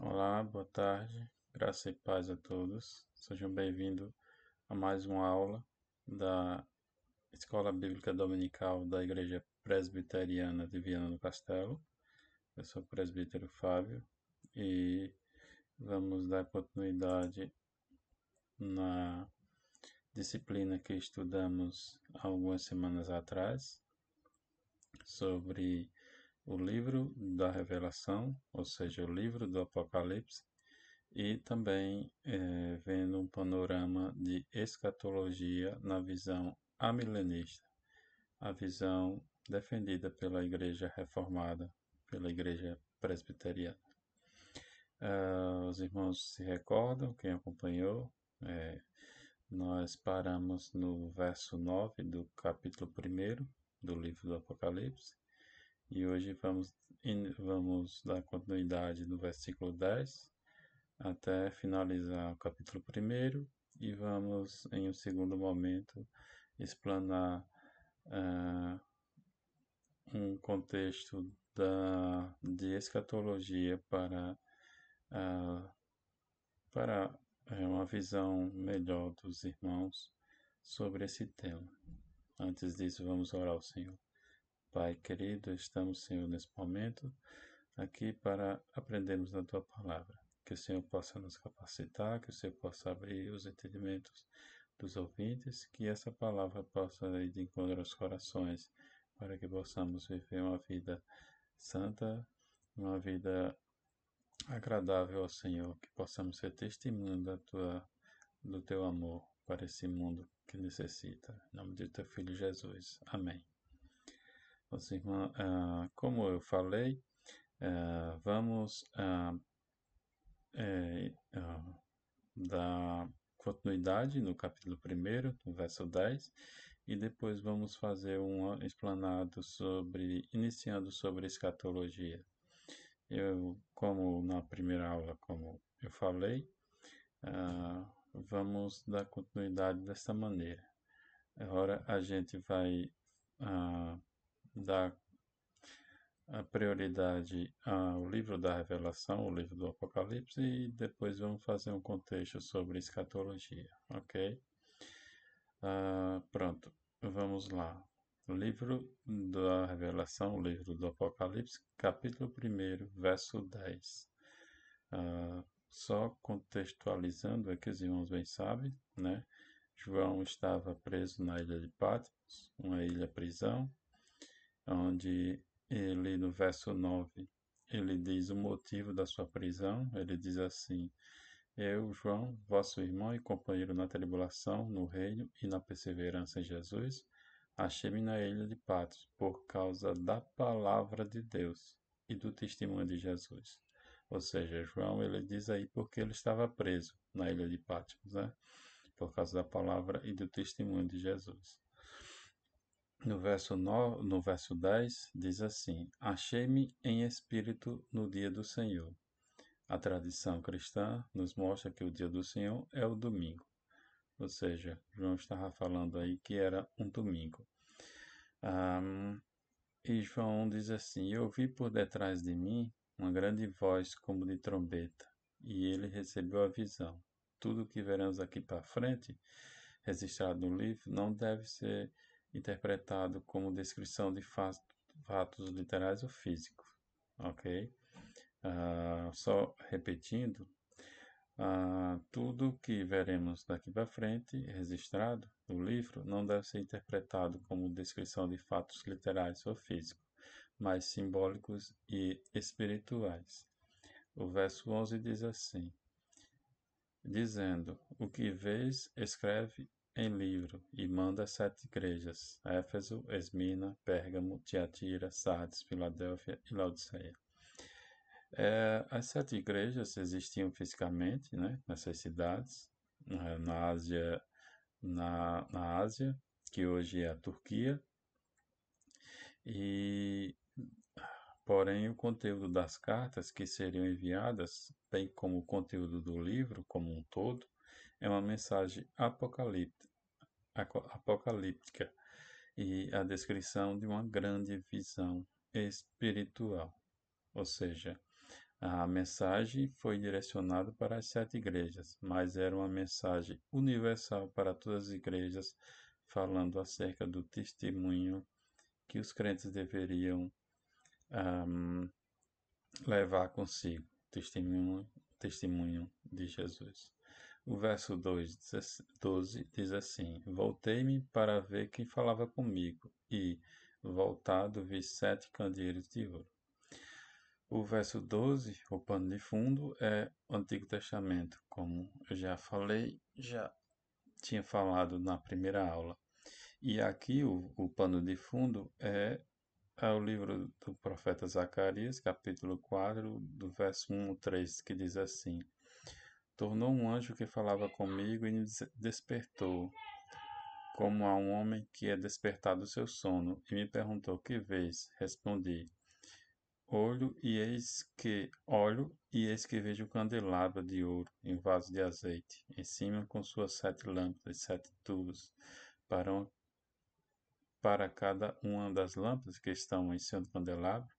Olá, boa tarde, graça e paz a todos. Sejam bem-vindos a mais uma aula da Escola Bíblica Dominical da Igreja Presbiteriana de Viana do Castelo. Eu sou o presbítero Fábio e vamos dar continuidade na disciplina que estudamos algumas semanas atrás sobre o livro da Revelação, ou seja, o livro do Apocalipse, e também vendo um panorama de escatologia na visão amilenista, a visão defendida pela Igreja Reformada, pela Igreja Presbiteriana. Os irmãos se recordam, quem acompanhou, eh, nós paramos no verso 9 do capítulo 1 do livro do Apocalipse, e hoje vamos dar continuidade no versículo 10 até finalizar o capítulo 1 e vamos, em um segundo momento, explanar uh, um contexto de escatologia uh, para uma visão melhor dos irmãos sobre esse tema. Antes disso, vamos orar ao Senhor. Pai querido, estamos, Senhor, nesse momento aqui para aprendermos da Tua Palavra. Que o Senhor possa nos capacitar, que o Senhor possa abrir os entendimentos dos ouvintes, que essa palavra possa ir de encontro aos corações, para que possamos viver uma vida santa, uma vida agradável ao Senhor, que possamos ser testemunho do Teu amor para esse mundo que necessita. Em nome de Teu Filho Jesus. Amém. Os irmãos, como eu falei, vamos dar continuidade no capítulo 1, no verso 10, e depois vamos fazer um explanado iniciando sobre escatologia. Como na primeira aula, como eu falei, vamos dar continuidade desta maneira. Agora a gente vai dar a prioridade ao livro da Revelação, o livro do Apocalipse, e depois vamos fazer um contexto sobre escatologia, ok? Pronto, vamos lá. O livro da Revelação, o livro do Apocalipse, capítulo 1, verso 10. Só contextualizando, é que os irmãos bem sabem, né? João estava preso na ilha de Patmos, uma ilha-prisão, onde ele, no verso 9, ele diz o motivo da sua prisão. Ele diz assim: Eu, João, vosso irmão e companheiro na tribulação, no reino e na perseverança em Jesus, achei-me na ilha de Patmos por causa da palavra de Deus e do testemunho de Jesus. Ou seja, João, ele diz aí porque ele estava preso na ilha de Patmos, né? Por causa da palavra e do testemunho de Jesus. No verso 10, diz assim: Achei-me em espírito no dia do Senhor. A tradição cristã nos mostra que o dia do Senhor é o domingo. Ou seja, João estava falando aí que era um domingo. E João diz assim: Eu ouvi por detrás de mim uma grande voz como de trombeta, e ele recebeu a visão. Tudo o que veremos aqui para frente, registrado no livro, não deve ser interpretado como descrição de fatos literais ou físicos, ok? Só repetindo, tudo que veremos daqui para frente, registrado no livro, não deve ser interpretado como descrição de fatos literais ou físicos, mas simbólicos e espirituais. O verso 11 diz assim: dizendo: O que vês, escreve em livro e manda às 7 igrejas: Éfeso, Esmina, Pérgamo, Tiatira, Sardes, Filadélfia e Laodiceia. As 7 igrejas existiam fisicamente, né, nessas cidades, na Ásia, na Ásia, que hoje é a Turquia, e porém o conteúdo das cartas que seriam enviadas, bem como o conteúdo do livro como um todo, é uma mensagem apocalíptica e a descrição de uma grande visão espiritual. Ou seja, A mensagem foi direcionada para as 7 igrejas, mas era uma mensagem universal para todas as igrejas, falando acerca do testemunho que os crentes deveriam ahm, levar consigo, testemunho de Jesus. O verso 12 diz assim: Voltei-me para ver quem falava comigo, e, voltado, vi 7 candeeiros de ouro. O verso 12, o pano de fundo, é o Antigo Testamento, como eu já falei, já tinha falado na primeira aula. E aqui o pano de fundo é o livro do profeta Zacarias, capítulo 4, do verso 1 ao 3, que diz assim: Tornou um anjo que falava comigo e me despertou, como a um homem que é despertado do seu sono, e me perguntou: Que vês? Respondi: olho, e eis que vejo um candelabro de ouro em vaso de azeite, em cima com suas 7 lâmpadas, 7 tubos, para, para cada uma das lâmpadas que estão em cima do candelabro.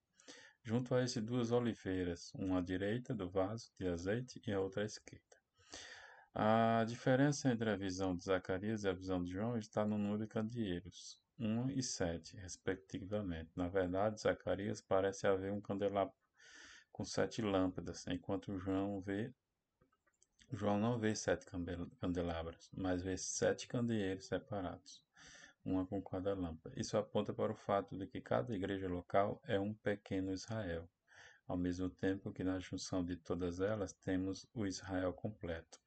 Junto a esse 2 oliveiras, uma à direita do vaso de azeite e a outra à esquerda. A diferença entre a visão de Zacarias e a visão de João está no número de candeeiros, 1 e 7, respectivamente. Na verdade, Zacarias parece haver um candelabro com 7 lâmpadas, enquanto João não vê 7 candelabros, mas vê 7 candeeiros separados, uma com cada lâmpada. Isso aponta para o fato de que cada igreja local é um pequeno Israel, ao mesmo tempo que na junção de todas elas temos o Israel completo.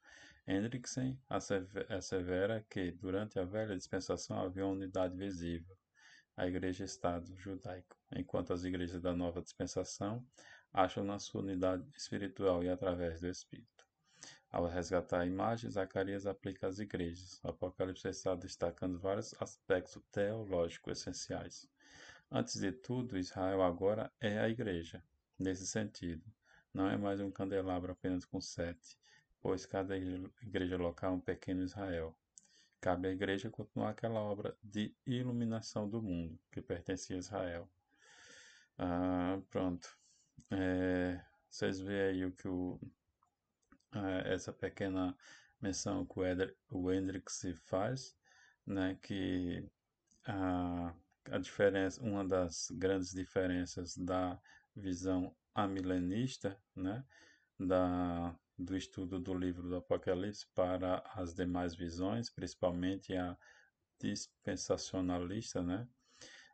Hendrickson assevera que, durante a velha dispensação, havia uma unidade visível, a Igreja-Estado judaico, enquanto as igrejas da nova dispensação acham na sua unidade espiritual e através do Espírito. Ao resgatar a imagem, Zacarias aplica às igrejas. O Apocalipse está destacando vários aspectos teológicos essenciais. Antes de tudo, Israel agora é a igreja. Nesse sentido, não é mais um candelabro apenas com 7, pois cada igreja local é um pequeno Israel. Cabe à igreja continuar aquela obra de iluminação do mundo que pertencia a Israel. Pronto. Vocês veem aí essa pequena menção que o Hendrix faz, né, que a diferença, uma das grandes diferenças da visão amilenista, né, do estudo do livro do Apocalipse para as demais visões, principalmente a dispensacionalista, né,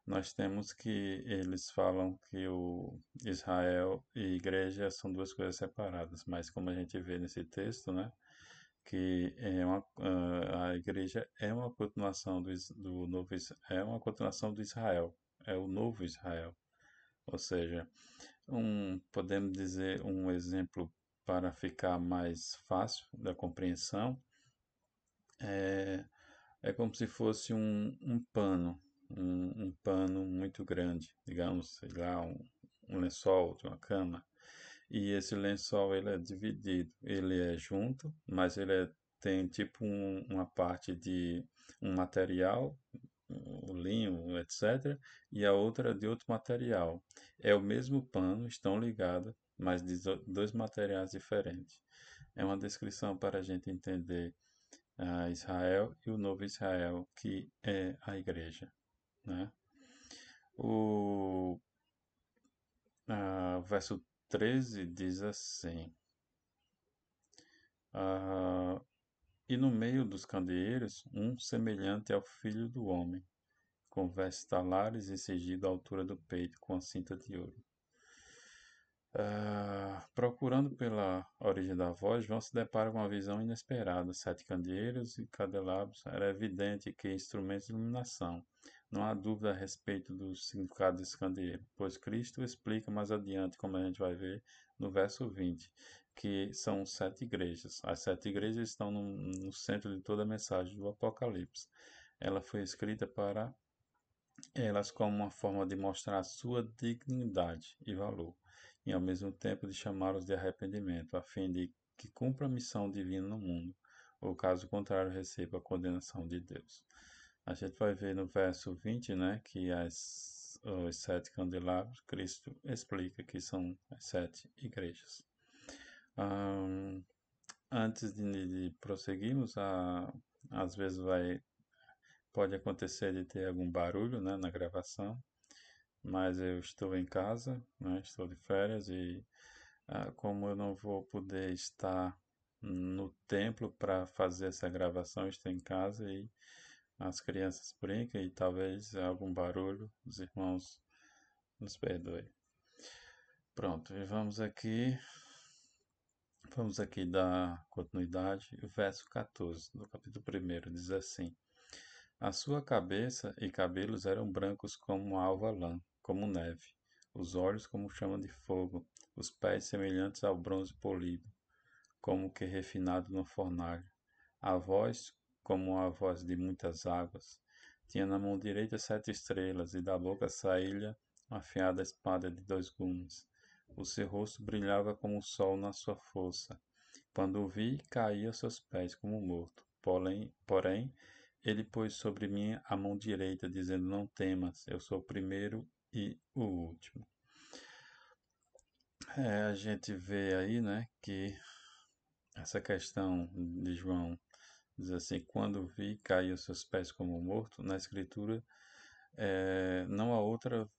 nós temos que eles falam que o Israel e igreja são 2 coisas separadas, mas como a gente vê nesse texto, né, que a igreja é uma continuação do novo, é uma continuação do Israel, é o novo Israel. Ou seja, podemos dizer um exemplo para ficar mais fácil da compreensão, é, é como se fosse um pano, um pano muito grande, digamos, sei lá, um lençol de uma cama. E esse lençol ele é dividido, ele é junto, mas tem tipo uma parte de um material, o linho, etc., e a outra de outro material. É o mesmo pano, estão ligados, mas de 2 materiais diferentes. É uma descrição para a gente entender Israel e o novo Israel, que é a igreja, né? O verso 13 diz assim: ah, E no meio dos candeeiros, um semelhante ao filho do homem, com vestes talares e cingido à altura do peito, com a cinta de ouro. Procurando pela origem da voz, João se depara com uma visão inesperada: 7 candeeiros e candelabros. Era evidente que instrumentos de iluminação. Não há dúvida a respeito do significado desse candeeiro, pois Cristo explica mais adiante, como a gente vai ver no verso 20, que são 7 igrejas. As 7 igrejas estão no centro de toda a mensagem do Apocalipse. Ela foi escrita para elas como uma forma de mostrar a sua dignidade e valor, e ao mesmo tempo de chamá-los de arrependimento, a fim de que cumpra a missão divina no mundo, ou caso contrário receba a condenação de Deus. A gente vai ver no verso 20, né, que os 7 candelabros, Cristo explica que são as 7 igrejas. Ahn, Antes de prosseguirmos, às vezes pode acontecer de ter algum barulho, né, na gravação, mas eu estou em casa, né, estou de férias e como eu não vou poder estar no templo para fazer essa gravação, estou em casa e as crianças brincam e talvez algum barulho, os irmãos nos perdoem. Pronto, e vamos aqui dar continuidade. O verso 14 do capítulo 1 diz assim: A sua cabeça e cabelos eram brancos como alva lã, como neve, os olhos como chama de fogo, os pés semelhantes ao bronze polido, como que refinado no fornalho. A voz como a voz de muitas águas. Tinha na mão direita 7 estrelas, e da boca saía uma afiada espada de 2 gumes. O seu rosto brilhava como o sol na sua força. Quando o vi, caí aos seus pés como morto. Porém, ele pôs sobre mim a mão direita, dizendo: Não temas, eu sou o primeiro e o último. A gente vê aí, né, que essa questão de João diz assim: Quando vi, caí aos seus pés como morto. Na Escritura, não há outra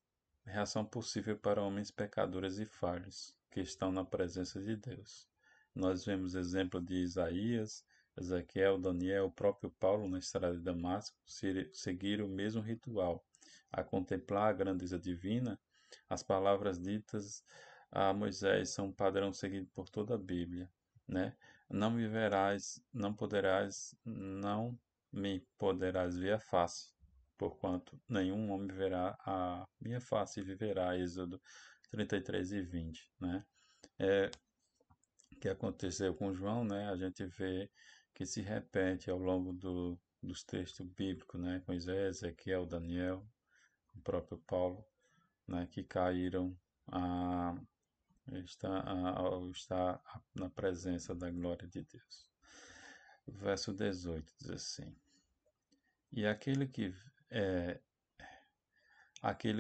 reação possível para homens pecadores e falhos que estão na presença de Deus. Nós vemos exemplo de Isaías, Ezequiel, Daniel, o próprio Paulo na estrada de Damasco seguir o mesmo ritual, a contemplar a grandeza divina. As palavras ditas a Moisés são um padrão seguido por toda a Bíblia, né? Não me poderás ver a face, porquanto nenhum homem verá a minha face e viverá. Êxodo 33:20, né? Que aconteceu com João, né? A gente vê que se repete ao longo dos textos bíblicos, né? Moisés, Ezequiel, Daniel, o próprio Paulo, né? Que caíram ao estar na presença da glória de Deus. Verso 18 diz assim: E aquele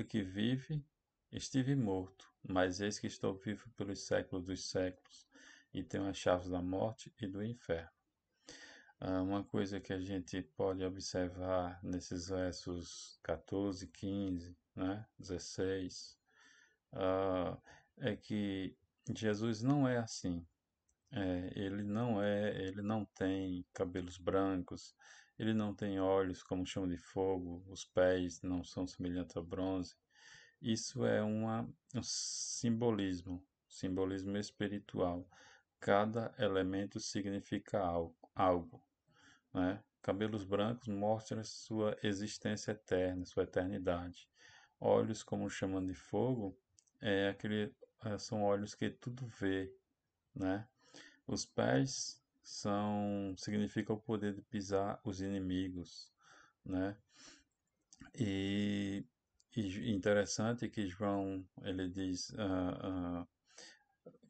que vive, estive morto, mas eis que estou vivo pelos séculos dos séculos, e tenho as chaves da morte e do inferno. Uma coisa que a gente pode observar nesses versos 14, 15, né, 16, é que Jesus não é assim. Ele não tem cabelos brancos, ele não tem olhos como chama de fogo, os pés não são semelhantes ao bronze. Isso é um simbolismo espiritual. Cada elemento significa algo, né? Cabelos brancos mostram sua existência eterna, sua eternidade. Olhos como chamam de fogo, são olhos que tudo vê, né? Os pés significam o poder de pisar os inimigos, né? E, e interessante que João, ele diz,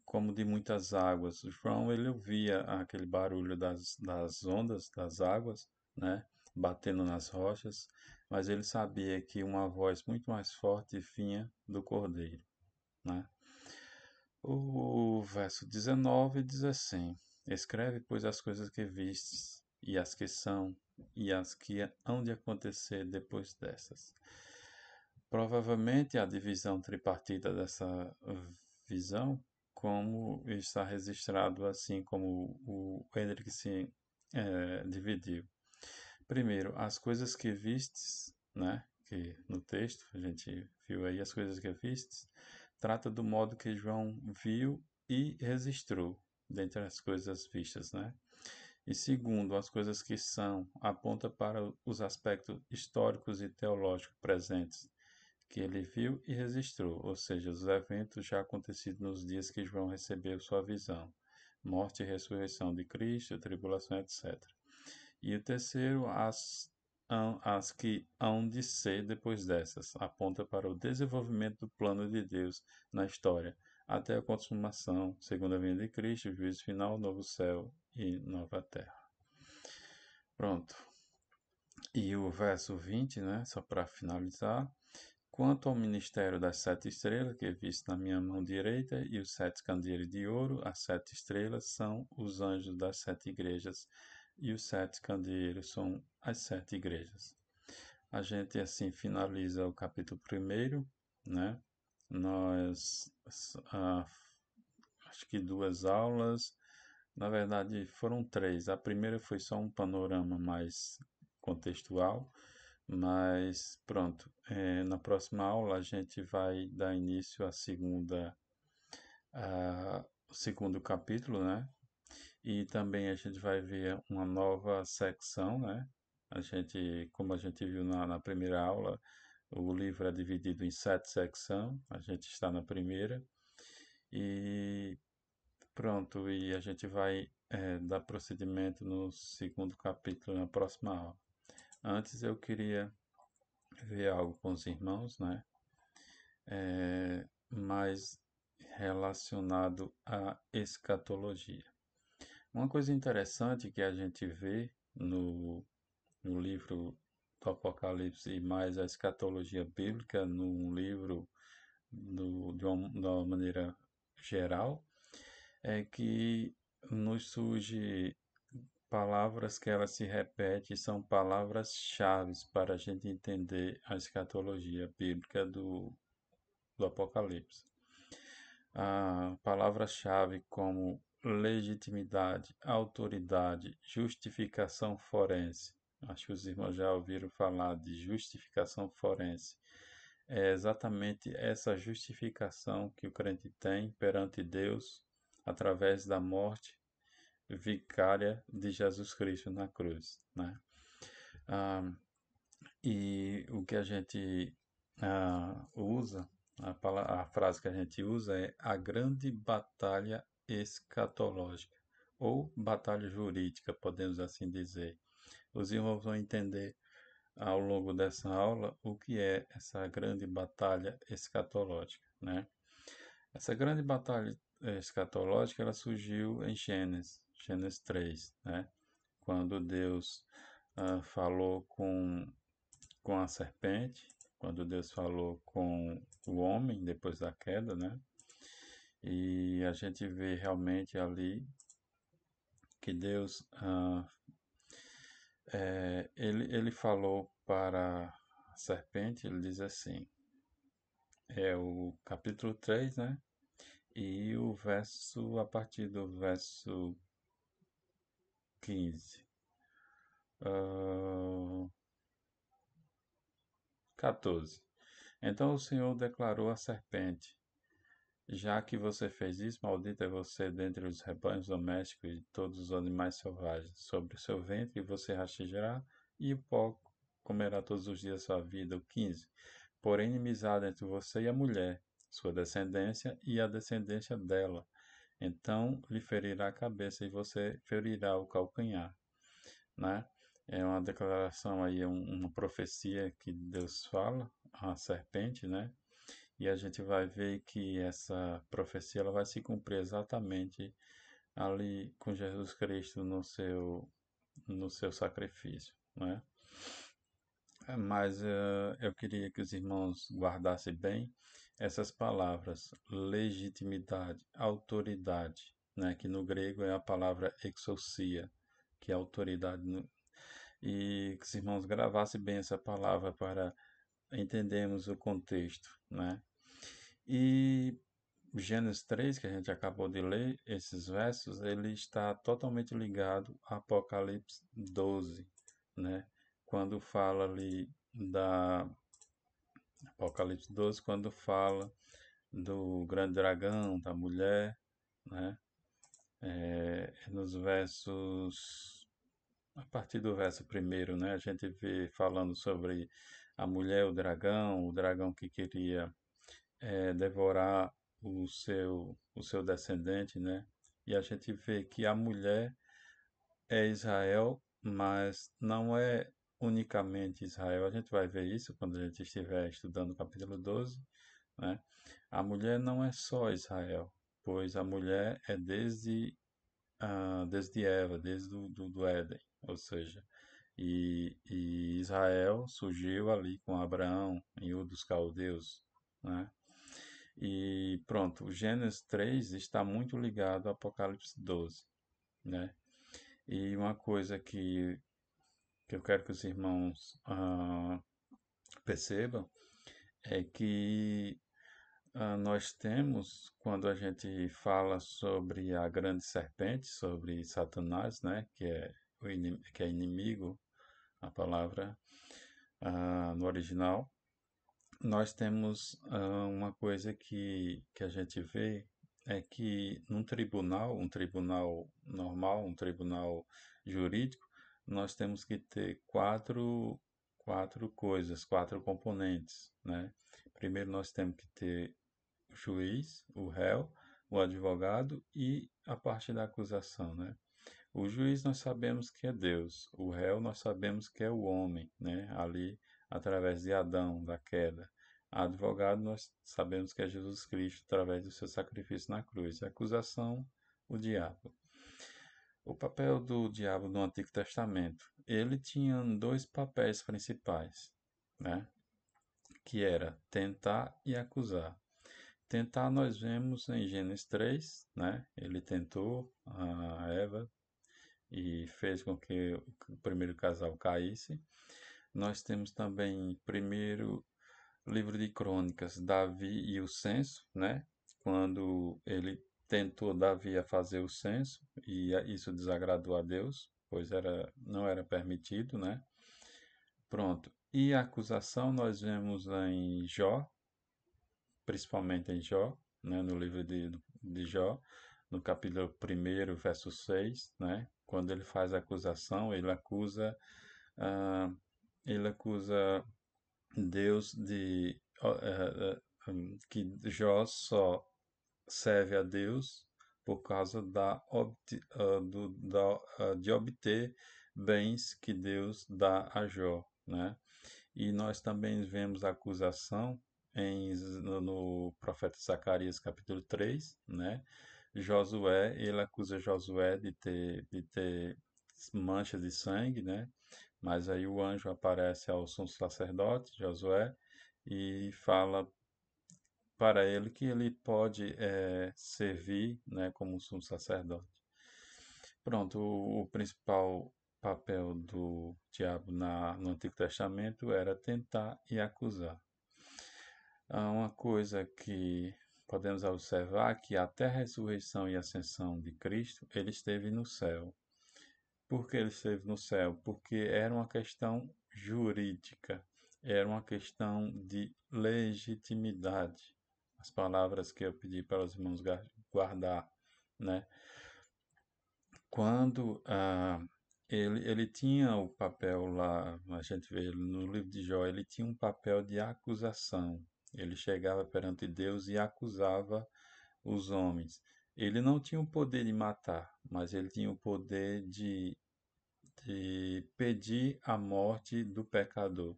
como de muitas águas. João, ele ouvia aquele barulho das ondas, das águas, né? Batendo nas rochas, mas ele sabia que uma voz muito mais forte vinha do Cordeiro, né? O verso 19 diz assim: Escreve, pois, as coisas que vistes, e as que são, e as que hão de acontecer depois dessas. Provavelmente a divisão tripartita dessa visão, como está registrado assim como o Hendrick se dividiu. Primeiro, as coisas que vistes, né? Que no texto a gente viu aí as coisas que vistes, trata do modo que João viu e registrou dentre as coisas vistas, né? E segundo, as coisas que são, aponta para os aspectos históricos e teológicos presentes, que ele viu e registrou, ou seja, os eventos já acontecidos nos dias que João recebeu sua visão, morte e ressurreição de Cristo, tribulação, etc. E o terceiro, as que hão de ser depois dessas, aponta para o desenvolvimento do plano de Deus na história, até a consumação, segunda vinda de Cristo, juízo final, novo céu e nova terra. Pronto. E o verso 20, né, só para finalizar: Quanto ao ministério das 7 estrelas, que é visto na minha mão direita, e os 7 candeeiros de ouro, as 7 estrelas são os anjos das 7 igrejas, e os 7 candeeiros são as 7 igrejas. A gente assim finaliza o capítulo primeiro, né? Nós, ah, acho que 2 aulas, na verdade foram 3. A primeira foi só um panorama mais contextual, mas pronto. Na próxima aula a gente vai dar início ao segundo capítulo, né? E também a gente vai ver uma nova secção, né? Como a gente viu na primeira aula, o livro é dividido em 7 secções, a gente está na primeira. E pronto, e a gente vai dar procedimento no segundo capítulo na próxima aula. Antes eu queria ver algo com os irmãos, né? Mais relacionado à escatologia. Uma coisa interessante que a gente vê no livro do Apocalipse e mais a escatologia bíblica no livro de uma maneira geral é que nos surge palavras que elas se repetem, são palavras-chave para a gente entender a escatologia bíblica do Apocalipse. Palavras-chave como legitimidade, autoridade, justificação forense. Acho que os irmãos já ouviram falar de justificação forense. É exatamente essa justificação que o crente tem perante Deus através da morte vicária de Jesus Cristo na cruz, né? Ah, e o que a gente usa, a frase que a gente usa é a grande batalha escatológica, ou batalha jurídica, podemos assim dizer. Os irmãos vão entender ao longo dessa aula o que é essa grande batalha escatológica, né? Essa grande batalha escatológica ela surgiu em Gênesis 3, né? Quando Deus falou com a serpente, quando Deus falou com o homem depois da queda, né? E a gente vê realmente ali que Deus ele falou para a serpente, ele diz assim, é o capítulo 3, né? E o verso, a partir do verso 15. 14. Então o Senhor declarou à serpente: já que você fez isso, maldito é você dentre os rebanhos domésticos e todos os animais selvagens. Sobre o seu ventre você rastejará, e o pó comerá todos os dias da sua vida. O 15. Porém, inimizade entre você e a mulher, sua descendência e a descendência dela. Então lhe ferirá a cabeça e você ferirá o calcanhar, né? É uma declaração aí, uma profecia que Deus fala à serpente, né? E a gente vai ver que essa profecia ela vai se cumprir exatamente ali com Jesus Cristo no seu sacrifício, né? Mas eu queria que os irmãos guardassem bem essas palavras, legitimidade, autoridade, né? Que no grego é a palavra exousia, que é autoridade. E que os irmãos gravassem bem essa palavra para entendermos o contexto, né? E Gênesis 3, que a gente acabou de ler, esses versos, ele está totalmente ligado a Apocalipse 12, né? Quando fala ali da Apocalipse 12, quando fala do grande dragão, da mulher, né? Nos versos, a partir do verso primeiro, né? A gente vê falando sobre a mulher, o dragão que queria devorar o seu descendente, né? E a gente vê que a mulher é Israel, mas não é unicamente Israel. A gente vai ver isso quando a gente estiver estudando o capítulo 12, né? A mulher não é só Israel, pois a mulher é desde Eva, desde do Éden, ou seja, e Israel surgiu ali com Abraão, em Ur dos Caldeus, né? E pronto, o Gênesis 3 está muito ligado ao Apocalipse 12, né? E uma coisa que eu quero que os irmãos percebam é que nós temos, quando a gente fala sobre a grande serpente, sobre Satanás, né, que é inimigo, a palavra no original, nós temos uma coisa que a gente vê é que num tribunal, um tribunal normal, um tribunal jurídico, nós temos que ter quatro coisas, quatro componentes, né? Primeiro nós temos que ter o juiz, o réu, o advogado e a parte da acusação, né? O juiz nós sabemos que é Deus, o réu nós sabemos que é o homem, né? Ali através de Adão, da queda. Advogado nós sabemos que é Jesus Cristo através do seu sacrifício na cruz. A acusação, o diabo. O papel do diabo no Antigo Testamento, ele tinha dois papéis principais, né? Que era tentar e acusar. Tentar nós vemos em Gênesis 3, né? Ele tentou a Eva e fez com que o primeiro casal caísse. Nós temos também primeiro livro de Crônicas, Davi e o censo, né? Quando ele tentou Davi a fazer o censo e isso desagradou a Deus, pois não era permitido, né? Pronto. E a acusação nós vemos em Jó, principalmente em Jó, né, no livro de Jó, no capítulo 1, verso 6, né, quando ele faz a acusação, ah, ele acusa Deus que Jó só serve a Deus por causa de obter bens que Deus dá a Jó, né? E nós também vemos a acusação no profeta Zacarias capítulo 3, né? Josué, ele acusa Josué de ter manchas de sangue, né? Mas aí o anjo aparece ao sumo sacerdote, Josué, e fala para ele que ele pode servir, né, como sumo sacerdote. Pronto, o principal papel do diabo no Antigo Testamento era tentar e acusar. Uma coisa que podemos observar é que até a ressurreição e ascensão de Cristo, ele esteve no céu. Por que ele esteve no céu? Porque era uma questão jurídica, era uma questão de legitimidade. As palavras que eu pedi para os irmãos guardar, né? Quando ele tinha o papel lá, a gente vê no livro de Jó, ele tinha um papel de acusação. Ele chegava perante Deus e acusava os homens. Ele não tinha o poder de matar, mas ele tinha o poder de pedir a morte do pecador,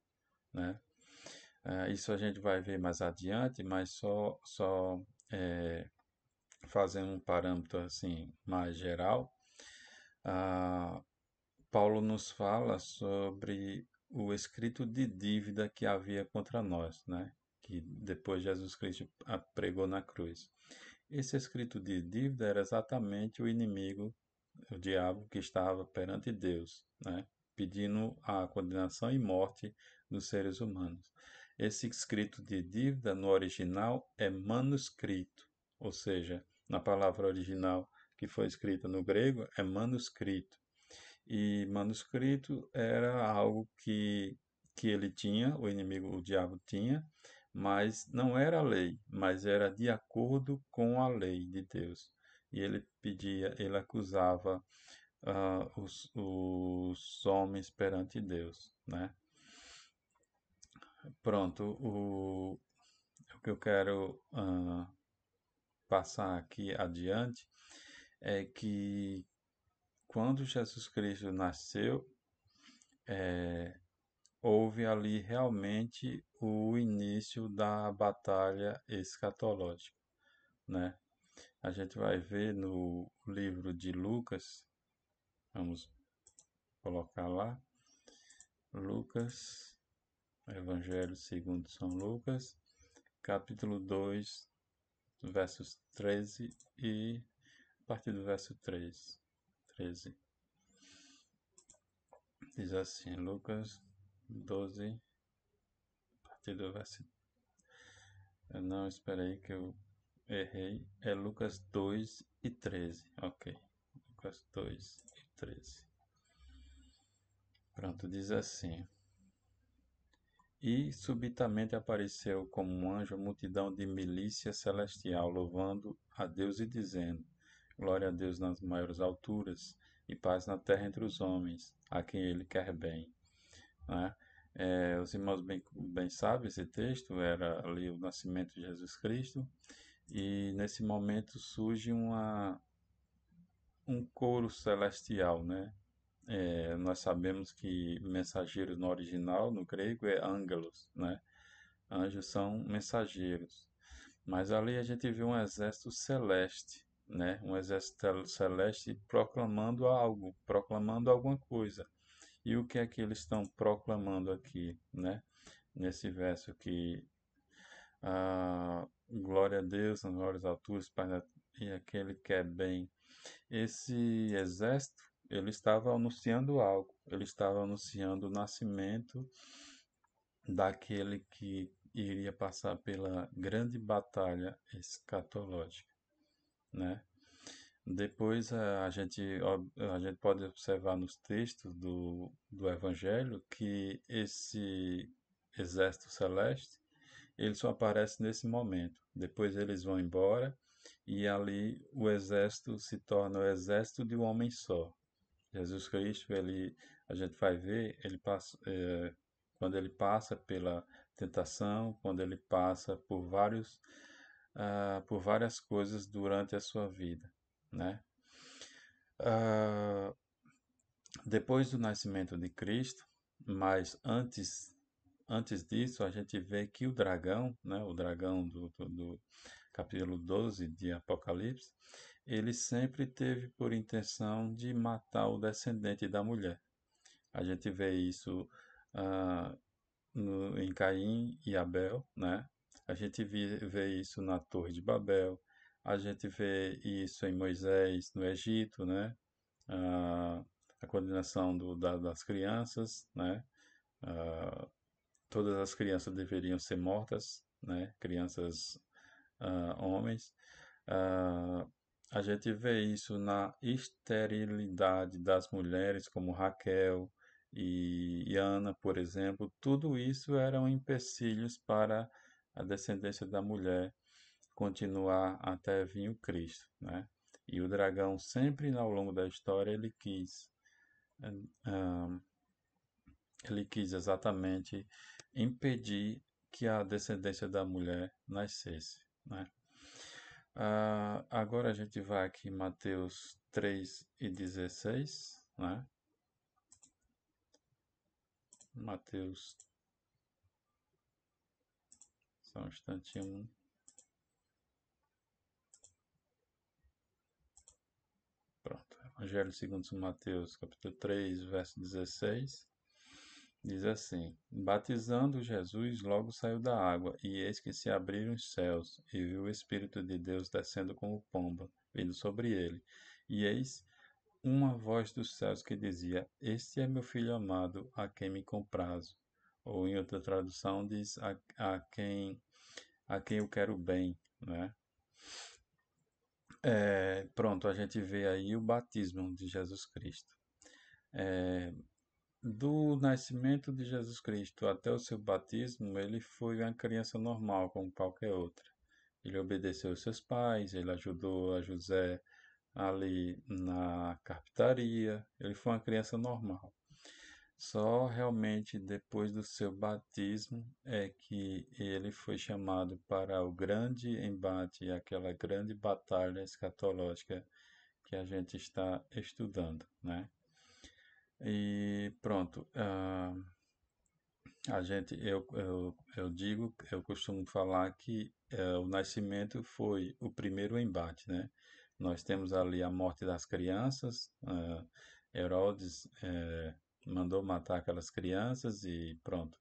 né? Isso a gente vai ver mais adiante, mas só fazendo um parâmetro assim mais geral, ah, Paulo nos fala sobre o escrito de dívida que havia contra nós, né? Que depois Jesus Cristo pregou na cruz. Esse escrito de dívida era exatamente o inimigo, o diabo, que estava perante Deus, né? Pedindo a condenação e morte dos seres humanos. Esse escrito de dívida no original é manuscrito, ou seja, na palavra original que foi escrita no grego é manuscrito. E manuscrito era algo que ele tinha, o inimigo, o diabo tinha, mas não era lei, mas era de acordo com a lei de Deus. E ele pedia, ele acusava os homens perante Deus, né? Pronto, o que eu quero passar aqui adiante é que quando Jesus Cristo nasceu, houve ali realmente o início da batalha escatológica, né? A gente vai ver no livro de Lucas, vamos colocar lá, Lucas, Evangelho segundo São Lucas, capítulo 2, versos 13 e a partir do verso 13. Diz assim, Lucas 12, a partir do verso... Não, espera aí que eu errei. É Lucas 2 e 13. Ok. Lucas 2 e 13. Pronto, diz assim. E subitamente apareceu como um anjo a multidão de milícia celestial, louvando a Deus e dizendo: Glória a Deus nas maiores alturas, e paz na terra entre os homens, a quem Ele quer bem. Né? Os irmãos bem sabem, esse texto era ali o nascimento de Jesus Cristo, e nesse momento surge um coro celestial, né? Nós sabemos que mensageiros no original, no grego, é ângelos, né? Anjos são mensageiros. Mas ali a gente vê um exército celeste, né? Um exército celeste proclamando algo, proclamando alguma coisa. E o que é que eles estão proclamando aqui, né? Nesse verso que glória a Deus nas maiores alturas, e aquele que é bem. Esse exército, ele estava anunciando algo, ele estava anunciando o nascimento daquele que iria passar pela grande batalha escatológica, né? Depois a gente pode observar nos textos do Evangelho que esse exército celeste ele só aparece nesse momento. Depois eles vão embora e ali o exército se torna o exército de um homem só. Jesus Cristo, a gente vai ver, quando ele passa pela tentação, quando ele passa por várias coisas durante a sua vida, né? Ah, Depois do nascimento de Cristo, mas antes disso, a gente vê que o dragão, né, o dragão do capítulo 12 de Apocalipse, ele sempre teve por intenção de matar o descendente da mulher. A gente vê isso ah, em Caim e Abel, né? A gente vê isso na Torre de Babel, a gente vê isso em Moisés no Egito, né? Ah, a condenação das crianças, né? Ah, Todas as crianças deveriam ser mortas, né? Crianças, homens. Ah, a gente vê isso na esterilidade das mulheres, como Raquel e Ana, por exemplo. Tudo isso eram empecilhos para a descendência da mulher continuar até vir o Cristo, né? E o dragão sempre ao longo da história ah, ele quis exatamente impedir que a descendência da mulher nascesse, né? Agora a gente vai aqui em Mateus 3 e 16, né? Mateus, só um instantinho. Pronto. Evangelho segundo São Mateus, capítulo 3, verso 16. Diz assim: Batizando Jesus, logo saiu da água, e eis que se abriram os céus, e viu o Espírito de Deus descendo como pomba, vindo sobre ele. E eis uma voz dos céus que dizia: Este é meu filho amado, a quem me comprazo. Ou em outra tradução diz: a quem eu quero bem, né? Pronto, a gente vê aí o batismo de Jesus Cristo. Do nascimento de Jesus Cristo até o seu batismo, ele foi uma criança normal, como qualquer outra. Ele obedeceu aos seus pais, ele ajudou a José ali na carpintaria, ele foi uma criança normal. Só realmente depois do seu batismo é que ele foi chamado para o grande embate, aquela grande batalha escatológica que a gente está estudando, né? E pronto, eu costumo falar que o nascimento foi o primeiro embate, né? Nós temos ali a morte das crianças, Herodes mandou matar aquelas crianças e pronto.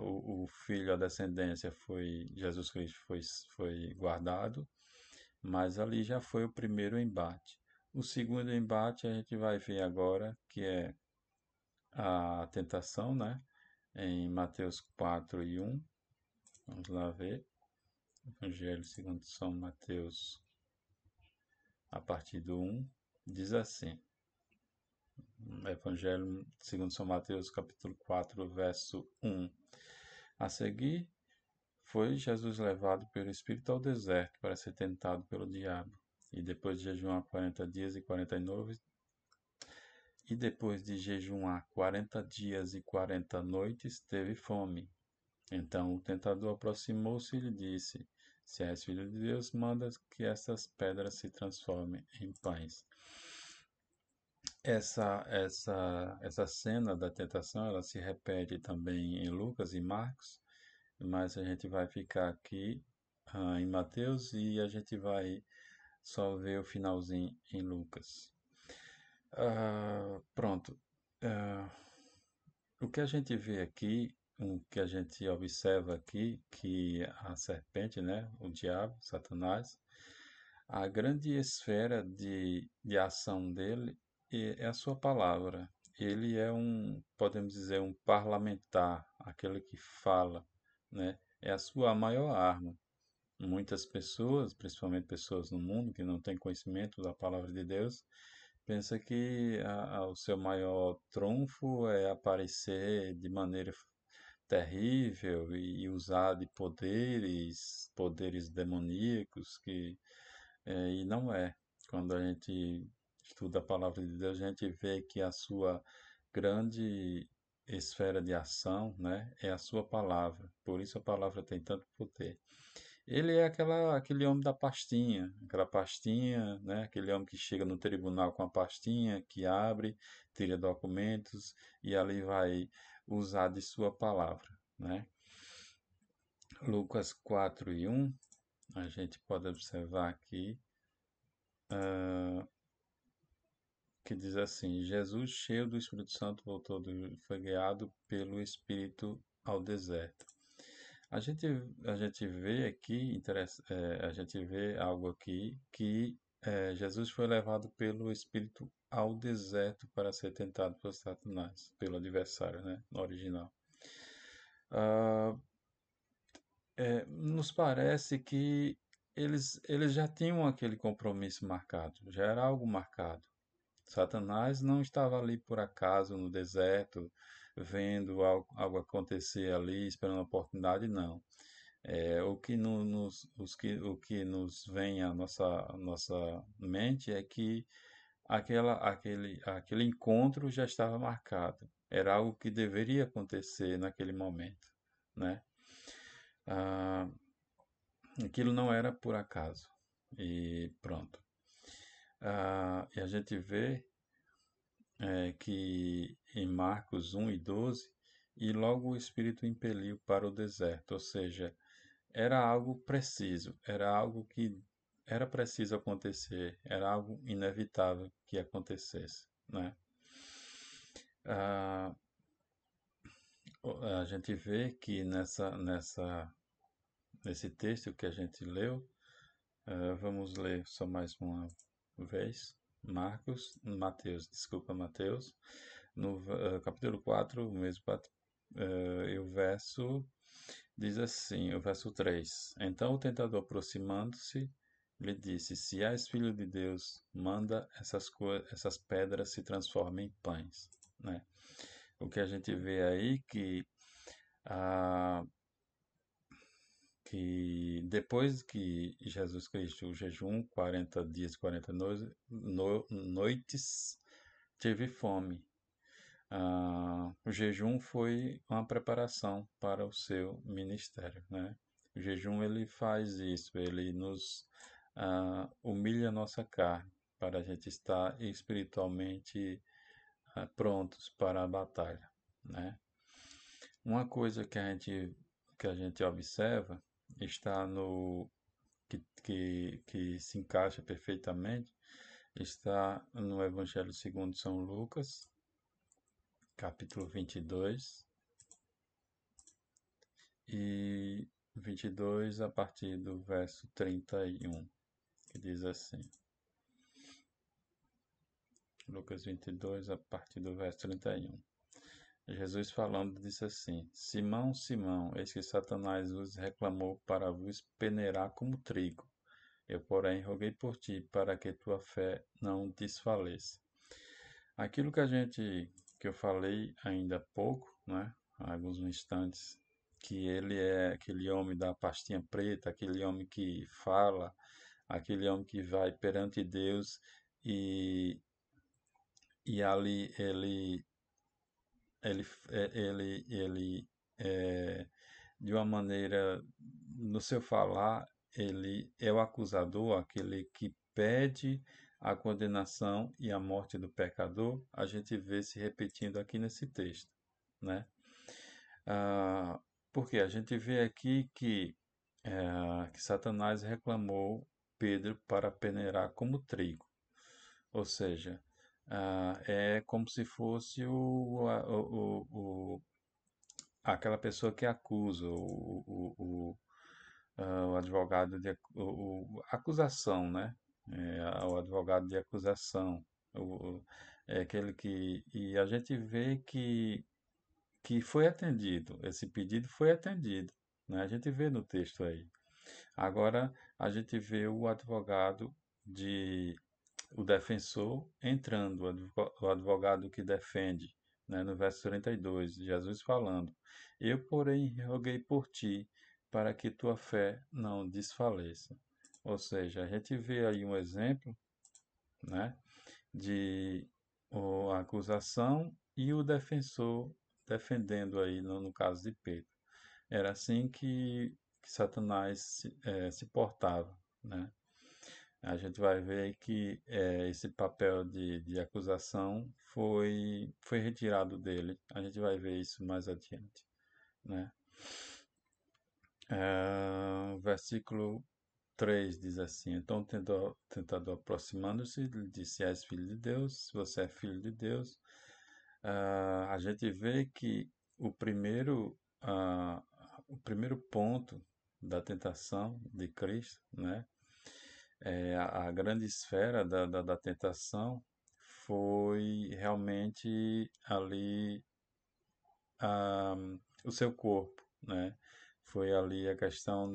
O filho, a descendência foi, Jesus Cristo foi guardado, mas ali já foi o primeiro embate. O segundo embate a gente vai ver agora, que é a tentação, né? Em Mateus 4:1. Vamos lá ver. Evangelho segundo São Mateus, a partir do 1, diz assim. Evangelho segundo São Mateus, capítulo 4, verso 1. A seguir, foi Jesus levado pelo Espírito ao deserto para ser tentado pelo diabo. E depois de jejuar 40 dias e 40 noites, teve fome. Então o tentador aproximou-se e lhe disse: Se és filho de Deus, manda que essas pedras se transformem em pães. Essa cena da tentação, ela se repete também em Lucas e Marcos, mas a gente vai ficar aqui em Mateus e a gente vai só ver o finalzinho em Lucas. Pronto. Ah, o que a gente vê aqui, o que a gente observa aqui, que a serpente, né, o diabo, Satanás, a grande esfera de ação dele é a sua palavra. Ele é podemos dizer, um parlamentar, aquele que fala, né? É a sua maior arma. Muitas pessoas, principalmente pessoas no mundo que não têm conhecimento da palavra de Deus, pensam que o seu maior trunfo é aparecer de maneira terrível e usar de poderes demoníacos e não é. Quando a gente estuda a palavra de Deus, a gente vê que a sua grande esfera de ação, né, é a sua palavra. Por isso a palavra tem tanto poder. Ele é aquele homem da pastinha, aquela pastinha, né? Aquele homem que chega no tribunal com a pastinha, que abre, tira documentos e ali vai usar de sua palavra, né? Lucas 4:1, a gente pode observar aqui que diz assim: Jesus, cheio do Espírito Santo, foi guiado pelo Espírito ao deserto. A gente, a gente vê aqui, a gente vê algo aqui que Jesus foi levado pelo Espírito ao deserto para ser tentado por Satanás, pelo adversário, né, no original. Ah, nos parece que eles já tinham aquele compromisso marcado, já era algo marcado. Satanás não estava ali por acaso no deserto, vendo algo acontecer ali, esperando a oportunidade, não. O que nos vem à nossa mente é que aquele encontro já estava marcado. Era algo que deveria acontecer naquele momento, né? Ah, aquilo não era por acaso. E pronto. E a gente vê que em Marcos 1:12, e logo o Espírito impeliu para o deserto, ou seja, era algo preciso, era algo que era preciso acontecer, era algo inevitável que acontecesse, né? Ah, a gente vê que nesse texto que a gente leu, vamos ler só mais uma vez, Mateus, no capítulo 4, o mesmo, e o verso diz assim, o verso 3: Então o tentador, aproximando-se, lhe disse: Se és filho de Deus, manda essas pedras se transformem em pães, né? O que a gente vê aí ah, que depois que Jesus Cristo, o jejum, 40 dias, 40 noites, teve fome. O jejum foi uma preparação para o seu ministério, né? O jejum ele faz isso, ele nos humilha a nossa carne para a gente estar espiritualmente prontos para a batalha, né? Uma coisa que a gente observa está no que se encaixa perfeitamente está no Evangelho segundo São Lucas, capítulo 22 e 22 a partir do verso 31, que diz assim. Lucas 22 a partir do verso 31. Jesus falando disse assim: Simão, Simão, eis que Satanás vos reclamou para vos peneirar como trigo. Eu, porém, roguei por ti para que tua fé não desfaleça. Aquilo que eu falei ainda há pouco, né, há alguns instantes, que ele é aquele homem da pastinha preta, aquele homem que fala, aquele homem que vai perante Deus e, e ali ele é, de uma maneira, no seu falar, ele é o acusador, aquele que pede a condenação e a morte do pecador. A gente vê se repetindo aqui nesse texto, né? Porque a gente vê aqui que Satanás reclamou Pedro para peneirar como trigo, ou seja, é como se fosse aquela pessoa que acusa, o advogado acusação, né? O advogado de acusação, é aquele e a gente vê que foi atendido, esse pedido foi atendido, né? A gente vê no texto aí. Agora a gente vê o advogado de o defensor entrando, o advogado que defende, né, no verso 32, Jesus falando: Eu, porém, roguei por ti, para que tua fé não desfaleça. Ou seja, a gente vê aí um exemplo, né, de a acusação e o defensor defendendo aí, no caso de Pedro. Era assim que Satanás se portava, né? A gente vai ver que esse papel de acusação foi retirado dele. A gente vai ver isso mais adiante, né? Versículo 3 diz assim: Então o tentador aproximando-se, lhe disse: És filho de Deus, se você é filho de Deus. A gente vê que o primeiro, ah, o primeiro ponto da tentação de Cristo, né? A grande esfera da tentação foi realmente ali ah, o seu corpo, né? Foi ali a questão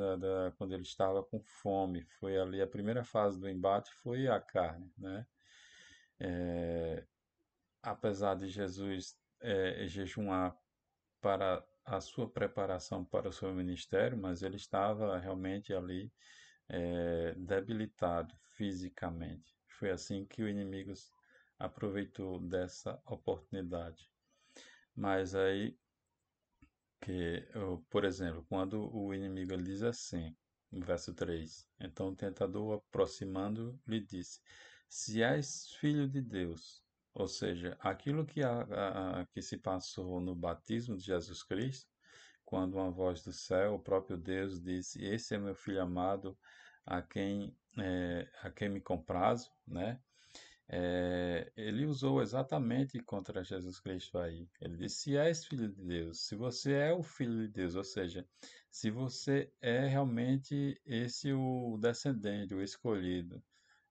quando ele estava com fome, foi ali a primeira fase do embate, foi a carne, né? Apesar de Jesus jejuar para a sua preparação para o seu ministério, mas ele estava realmente ali debilitado fisicamente. Foi assim que o inimigo aproveitou dessa oportunidade. Mas aí por exemplo, quando o inimigo ele diz assim, no verso 3, então o tentador aproximando lhe disse: Se és filho de Deus, ou seja, aquilo que se passou no batismo de Jesus Cristo, quando uma voz do céu, o próprio Deus disse: Esse é meu filho amado, a quem me comprazo, né? Ele usou exatamente contra Jesus Cristo aí. Ele disse: Se és filho de Deus, se você é o filho de Deus, ou seja, se você é realmente esse o descendente, o escolhido,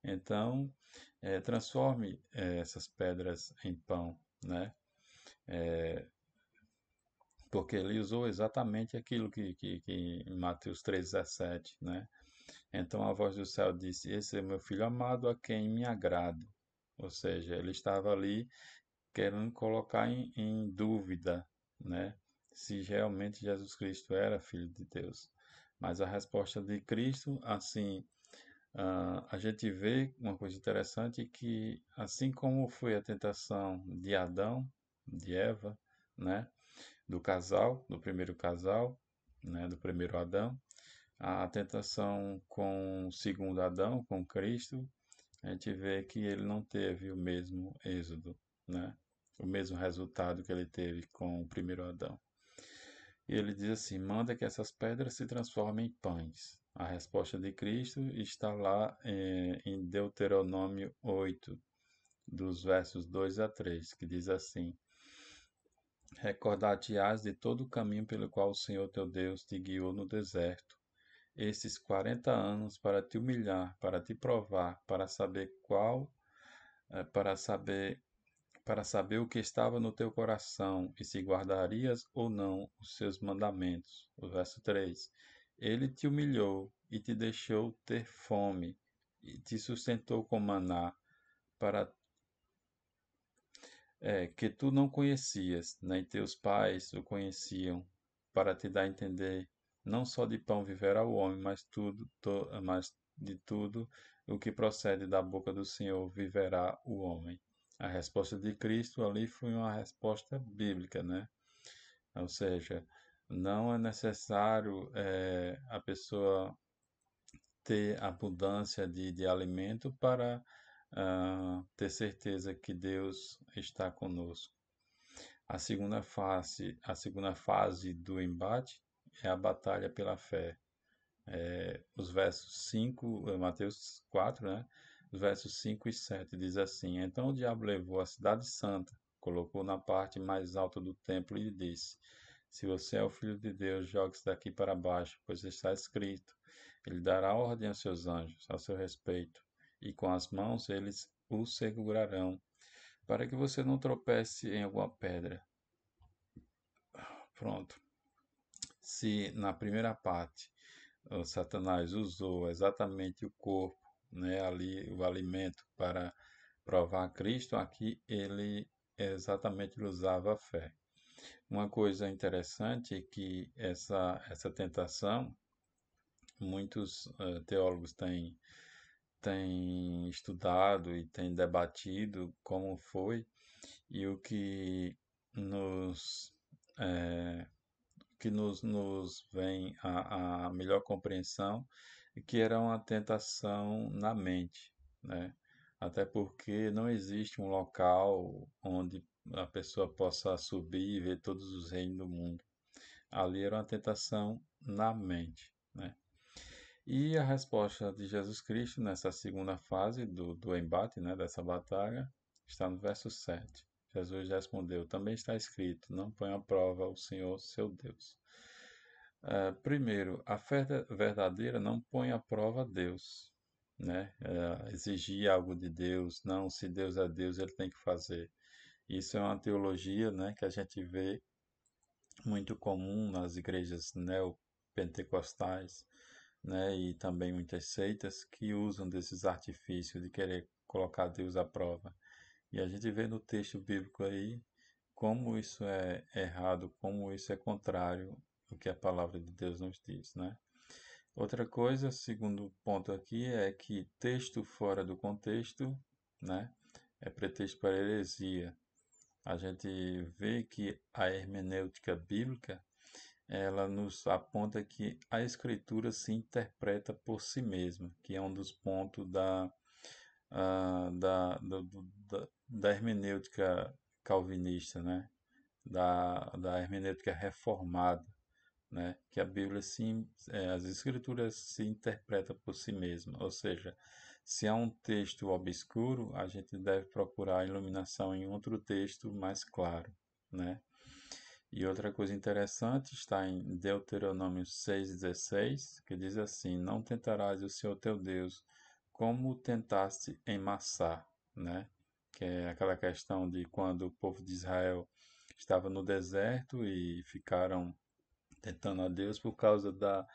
então transforme essas pedras em pão, né? Porque ele usou exatamente aquilo que em Mateus 3,17, né? Então a voz do céu disse: Esse é meu filho amado, a quem me agrado. Ou seja, ele estava ali querendo colocar em dúvida, né? Se realmente Jesus Cristo era filho de Deus. Mas a resposta de Cristo, assim, a gente vê uma coisa interessante que, assim como foi a tentação de Adão, de Eva, né? Do casal, do primeiro casal, né? Do primeiro Adão, a tentação com o segundo Adão, com Cristo, a gente vê que ele não teve o mesmo êxodo, né? O mesmo resultado que ele teve com o primeiro Adão. E ele diz assim: manda que essas pedras se transformem em pães. A resposta de Cristo está lá em Deuteronômio 8, dos versos 2 a 3, que diz assim: Recordar-te-ás de todo o caminho pelo qual o Senhor teu Deus te guiou no deserto, esses 40 anos para te humilhar, para te provar, para saber, para saber o que estava no teu coração e se guardarias ou não os seus mandamentos. O verso 3. Ele te humilhou e te deixou ter fome e te sustentou com maná para que tu não conhecias, nem teus pais o conheciam, para te dar a entender, não só de pão viverá o homem, mas de tudo o que procede da boca do Senhor viverá o homem. A resposta de Cristo ali foi uma resposta bíblica, né? Ou seja, não é necessário a pessoa ter abundância de alimento para ter certeza que Deus está conosco. A segunda fase do embate é a batalha pela fé. Os versos 5, Mateus 4, né? Os versos 5 e 7 diz assim: Então o diabo levou a cidade santa, colocou na parte mais alta do templo e disse: Se você é o filho de Deus, jogue-se daqui para baixo, pois está escrito: Ele dará ordem aos seus anjos a seu respeito, e com as mãos eles o segurarão, para que você não tropece em alguma pedra. Pronto. Se na primeira parte o Satanás usou exatamente o corpo, né, ali o alimento para provar Cristo, aqui ele exatamente usava a fé. Uma coisa interessante é que essa tentação, muitos teólogos têm estudado e têm debatido como foi e o nos eh, nos vem a melhor compreensão é que era uma tentação na mente, né? Até porque não existe um local onde a pessoa possa subir e ver todos os reinos do mundo. Ali era uma tentação na mente, né? E a resposta de Jesus Cristo nessa segunda fase do embate, né, dessa batalha, está no verso 7. Jesus respondeu: Também está escrito: Não ponha à prova o Senhor seu Deus. Primeiro, a fé verdadeira não põe à prova Deus, né? Exigir algo de Deus, não, se Deus é Deus, ele tem que fazer. Isso é uma teologia, né, que a gente vê muito comum nas igrejas neopentecostais, né, e também muitas seitas que usam desses artifícios de querer colocar Deus à prova. E a gente vê no texto bíblico aí como isso é errado, como isso é contrário ao que a palavra de Deus nos diz, né? Outra coisa, segundo ponto aqui, é que texto fora do contexto, né, é pretexto para heresia. A gente vê que a hermenêutica bíblica, ela nos aponta que a escritura se interpreta por si mesma, que é um dos pontos da hermenêutica calvinista, né? Da hermenêutica reformada, né? Que a Bíblia, sim, as Escrituras se interpretam por si mesma, ou seja, se há um texto obscuro, a gente deve procurar a iluminação em outro texto mais claro, né? E outra coisa interessante está em Deuteronômio 6,16, que diz assim: Não tentarás o Senhor teu Deus como tentaste em Massá, né? Que é aquela questão de quando o povo de Israel estava no deserto e ficaram tentando a Deus por causa da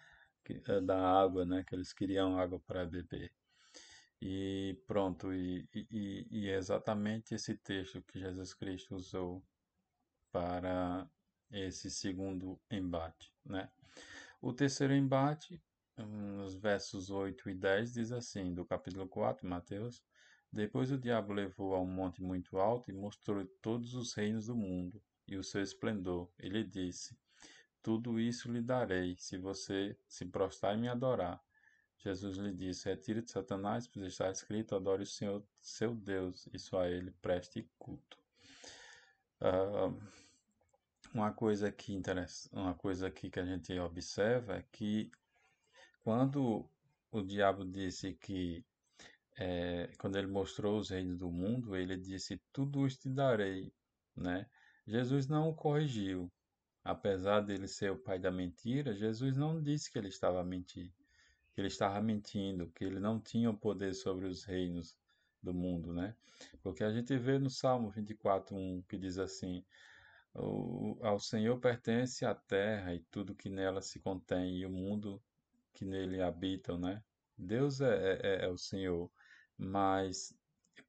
água, né? Que eles queriam água para beber. E pronto, e é exatamente esse texto que Jesus Cristo usou para esse segundo embate, né? O terceiro embate, nos versos 8 e 10, diz assim, do capítulo 4 de Mateus: Depois o diabo levou a um monte muito alto e mostrou todos os reinos do mundo e o seu esplendor. Ele disse: Tudo isso lhe darei, se você se prostrar e me adorar. Jesus lhe disse: Retire-te, Satanás, pois está escrito: Adore o Senhor, seu Deus, e só a ele preste culto. Ah, uma coisa aqui que a gente observa é que quando o diabo disse que, quando ele mostrou os reinos do mundo, ele disse: Tudo isso te darei, né? Jesus não o corrigiu. Apesar dele ser o pai da mentira, Jesus não disse que ele estava mentindo, que ele estava mentindo, que ele não tinha o poder sobre os reinos do mundo, né? Porque a gente vê no Salmo 24:1 que diz assim: ao Senhor pertence a terra e tudo que nela se contém, e o mundo que nele habitam, né? Deus é o Senhor, mas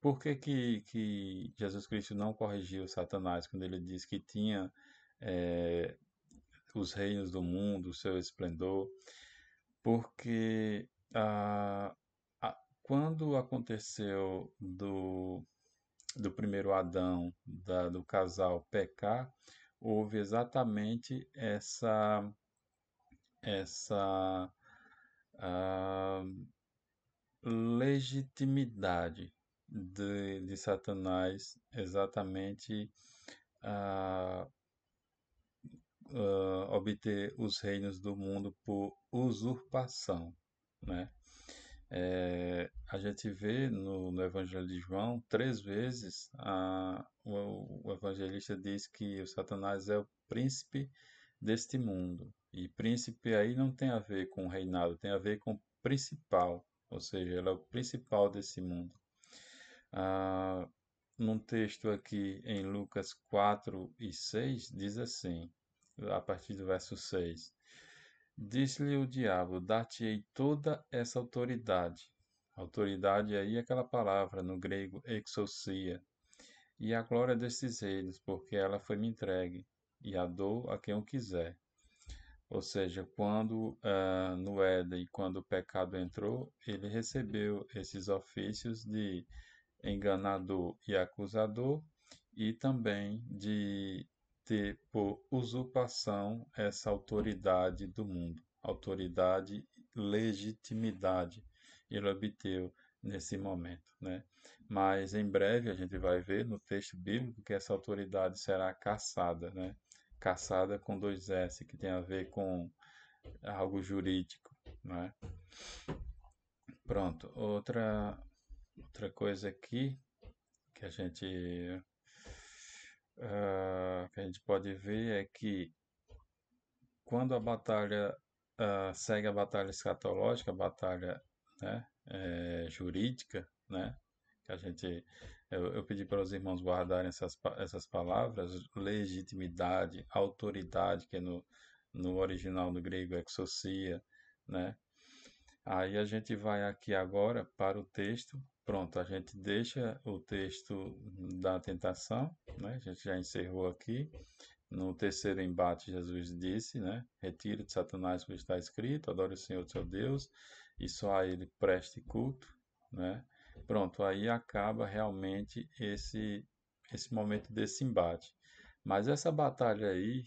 por que Jesus Cristo não corrigiu Satanás quando ele disse que tinha eh, os reinos do mundo, o seu esplendor? Porque ah, quando aconteceu do primeiro Adão, do casal pecar, houve exatamente essa ah, legitimidade de Satanás exatamente ah, obter os reinos do mundo por usurpação, né? A gente vê no Evangelho de João, 3 vezes, o evangelista diz que o Satanás é o príncipe deste mundo. E príncipe aí não tem a ver com reinado, tem a ver com principal, ou seja, ele é o principal desse mundo. Ah, Num texto aqui em Lucas 4:6, diz assim, a partir do verso 6: Disse-lhe o diabo: Dar-te-ei toda essa autoridade. Autoridade aí é aquela palavra no grego exousia. E a glória destes reinos, porque ela foi-me entregue, e a dou a quem eu quiser. Ou seja, quando no Éden, quando o pecado entrou, ele recebeu esses ofícios de enganador e acusador, e também de ter por usurpação essa autoridade do mundo, autoridade, legitimidade, ele obteve nesse momento, né? Mas em breve a gente vai ver no texto bíblico que essa autoridade será cassada, né? Cassada com 2 S, que tem a ver com algo jurídico, né? Pronto, outra coisa aqui que a gente pode ver é que quando a batalha segue a batalha escatológica, a batalha, né, jurídica, né, que eu pedi para os irmãos guardarem essas palavras, legitimidade, autoridade, que é no original no grego exousia, né? Aí a gente vai aqui agora para o texto. Pronto, a gente deixa o texto da tentação, né? A gente já encerrou aqui. No terceiro embate, Jesus disse, né? Retire de Satanás o que está escrito, adore o Senhor seu Deus e só a ele preste culto, né? Pronto, aí acaba realmente esse momento desse embate. Mas essa batalha aí,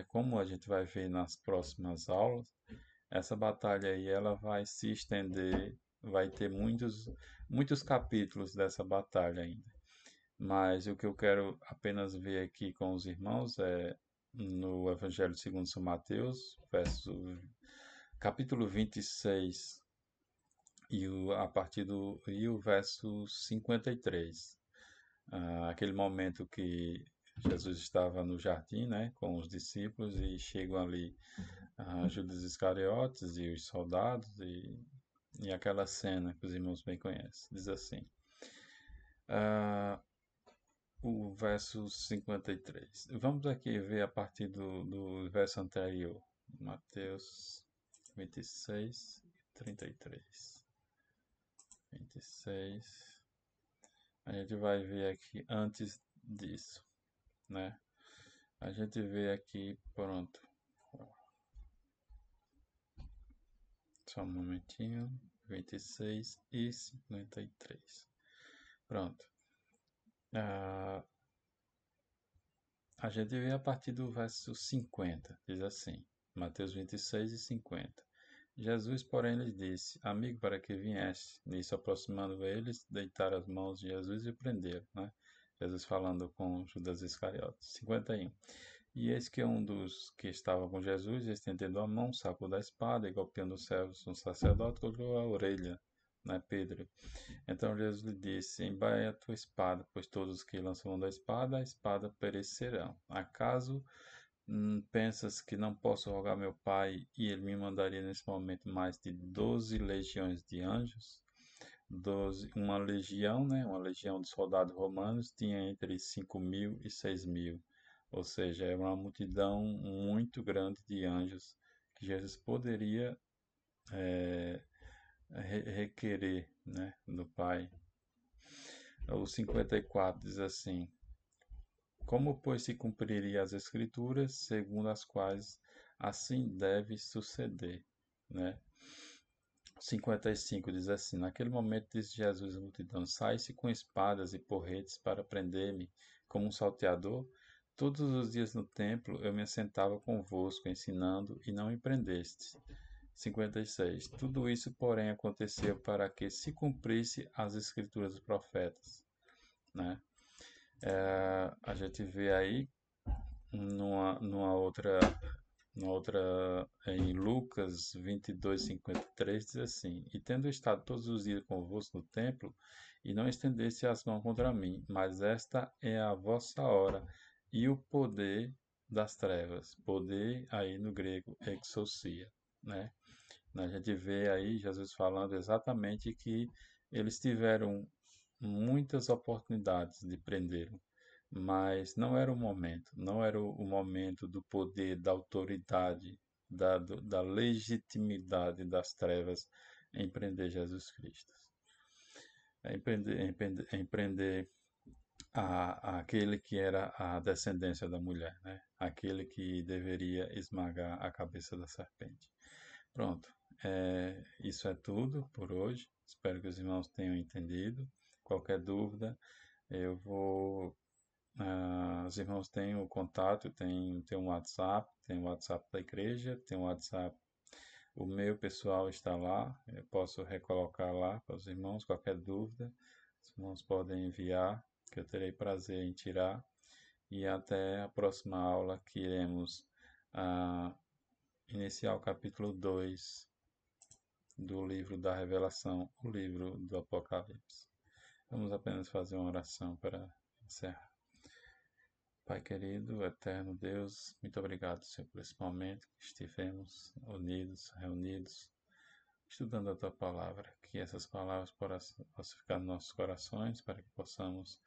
como a gente vai ver nas próximas aulas, essa batalha aí ela vai se estender, vai ter muitos capítulos dessa batalha ainda. Mas o que eu quero apenas ver aqui com os irmãos é no Evangelho segundo São Mateus, capítulo 26 e o verso 53. Aquele momento que Jesus estava no jardim, né, com os discípulos e chegam ali Judas Iscariotes e os soldados e aquela cena que os irmãos bem conhecem. Diz assim, ah, o verso 53. Vamos aqui ver a partir do verso anterior. Mateus 26, 33. 26. A gente vai ver aqui antes disso, né? A gente vê aqui, pronto. Só um momentinho. 26 e 53. Pronto. Ah, a gente vê a partir do verso 50. Diz assim. Mateus 26 e 50. Jesus, porém, lhes disse: Amigo, para que vieste? Nisso, aproximando eles, deitaram as mãos de Jesus e o prenderam, né? Jesus falando com Judas Iscariotes. 51. E eis que um dos que estava com Jesus, estendendo a mão, sacou da espada e golpeando os servos um sacerdote, cortou a orelha né, Pedro? Então Jesus lhe disse: embainha a tua espada, pois todos os que lançam mão da espada, a espada perecerão. Acaso pensas que não posso rogar meu Pai e ele me mandaria nesse momento mais de 12 legiões de anjos? 12, uma legião, né, uma legião de soldados romanos tinha entre 5.000 e 6.000, ou seja, é uma multidão muito grande de anjos que Jesus poderia requerer, né, do Pai. O 54 diz assim: como, pois, se cumpriria as Escrituras, segundo as quais assim deve suceder, né? 55 diz assim: naquele momento disse Jesus à multidão: sai-se com espadas e porretes para prender-me, como um salteador. Todos os dias no templo eu me assentava convosco, ensinando, e não me prendeste. 56. Tudo isso, porém, aconteceu para que se cumprisse as Escrituras dos profetas, né? A gente vê aí numa outra, em Lucas 22:53 diz assim: e tendo estado todos os dias convosco no templo, e não estendesse as mãos contra mim, mas esta é a vossa hora e o poder das trevas. Poder aí no grego exousia, né? A gente vê aí Jesus falando exatamente que eles tiveram muitas oportunidades de prendê-lo, mas não era o momento, não era o momento do poder, da autoridade, da legitimidade das trevas em prender Jesus Cristo. Em prender aquele que era a descendência da mulher, né? Aquele que deveria esmagar a cabeça da serpente. Pronto, isso é tudo por hoje. Espero que os irmãos tenham entendido. Qualquer dúvida, eu vou. Os irmãos têm o contato, tem um WhatsApp da igreja, tem um WhatsApp. O meu pessoal está lá, eu posso recolocar lá para os irmãos. Qualquer dúvida, os irmãos podem enviar, que eu terei prazer em tirar. E até a próxima aula que iremos iniciar o capítulo 2 do livro da Revelação, o livro do Apocalipse. Vamos apenas fazer uma oração para encerrar. Pai querido, eterno Deus, muito obrigado, Senhor, por esse momento que estivemos unidos, reunidos, estudando a Tua Palavra. Que essas palavras possam ficar nos nossos corações para que possamos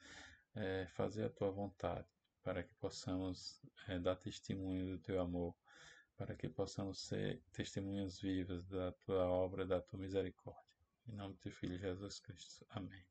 fazer a Tua vontade, para que possamos dar testemunho do Teu amor, para que possamos ser testemunhas vivas da Tua obra, da Tua misericórdia. Em nome do Teu Filho Jesus Cristo. Amém.